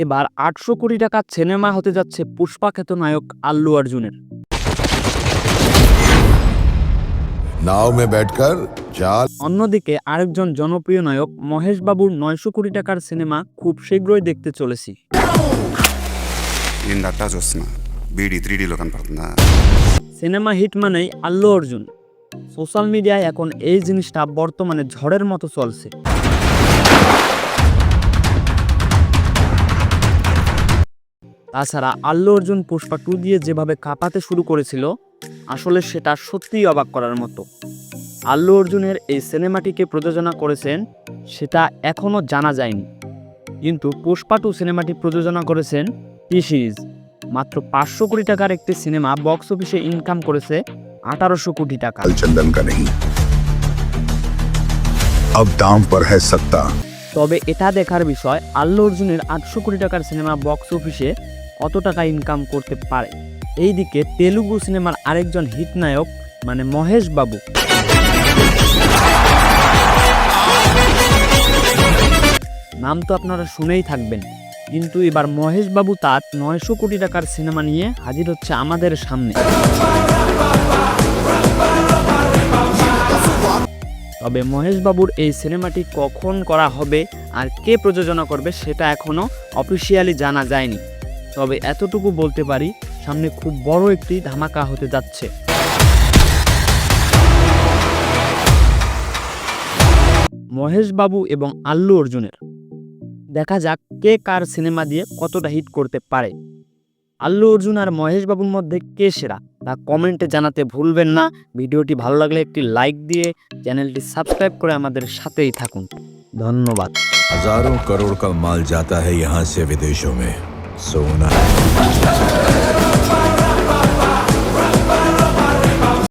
এবার ৮০০ কোটি টাকার সিনেমা হতে যাচ্ছে পুষ্পা খ্যাত নায়ক আল্লু অর্জুনের। नाव में बैठकर जाल। অন্যদিকে আরেকজন জনপ্রিয় নায়ক মহেশ বাবুর ৯০০ কোটি টাকার সিনেমা খুব শীঘ্রই দেখতে চলেছি। ఏందట్టా చూస్తున్నా బీడీ 3Dలో కనపడుతుందా? সিনেমা হিট মানেই আল্লু অর্জুন। সোশ্যাল মিডিয়ায় এখন এই জিনিসটা বর্তমানে ঝড়ের মতো চলছে। তাছাড়া আল্লু অর্জুন পুষ্পা 2 দিয়ে যেভাবে কাঁপাতে শুরু করেছিল, আসলে সেটা সত্যিই অবাক করার মতো। আল্লু অর্জুনের এই সিনেমাটিকে প্রযোজনা করেছেন সেটা এখনও জানা যায়নি, কিন্তু পুষ্পা 2 সিনেমাটি প্রযোজনা করেছেন টি সিরিজ। মাত্র ৫০০ কোটি টাকার একটি সিনেমা বক্স অফিসে ইনকাম করেছে ১৮০০ কোটি টাকা। चंदन का नहीं, अब दांव पर है सत्ता। তবে এটা দেখার বিষয় আল্লু অর্জুনের ৮০০ কোটি টাকার সিনেমা বক্স অফিসে কত টাকা ইনকাম করতে পারে। এইদিকে তেলুগু সিনেমার আরেকজন হিট নায়ক মানে মহেশ বাবু, নাম তো আপনারা শুনেই থাকবেন, কিন্তু এবার মহেশ বাবু তার ৯০০ কোটি টাকার সিনেমা নিয়ে হাজির হচ্ছে আমাদের সামনে। তবে মহেশ বাবুর এই সিনেমাটি কখন করা হবে আর কে প্রযোজনা করবে সেটা এখনও অফিসিয়ালি জানা যায়নি। তবে এতটুকু বলতে পারি, সামনে খুব বড় একটি ধামাকা হতে যাচ্ছে। মহেশ বাবু এবং আল্লু অর্জুনের দেখা যাক কে কার সিনেমা দিয়ে কতটা হিট করতে পারে। আল্লু অর্জুন আর মহেশ বাবুর মধ্যে কে সেরা তা কমেন্টে জানাতে ভুলবেন না। ভিডিওটি ভালো লাগলে একটি লাইক দিয়ে চ্যানেলটি সাবস্ক্রাইব করে আমাদের সাথেই থাকুন। ধন্যবাদ। हजारों करोड़ का माल जाता है यहाँ से विदेशों में, सोना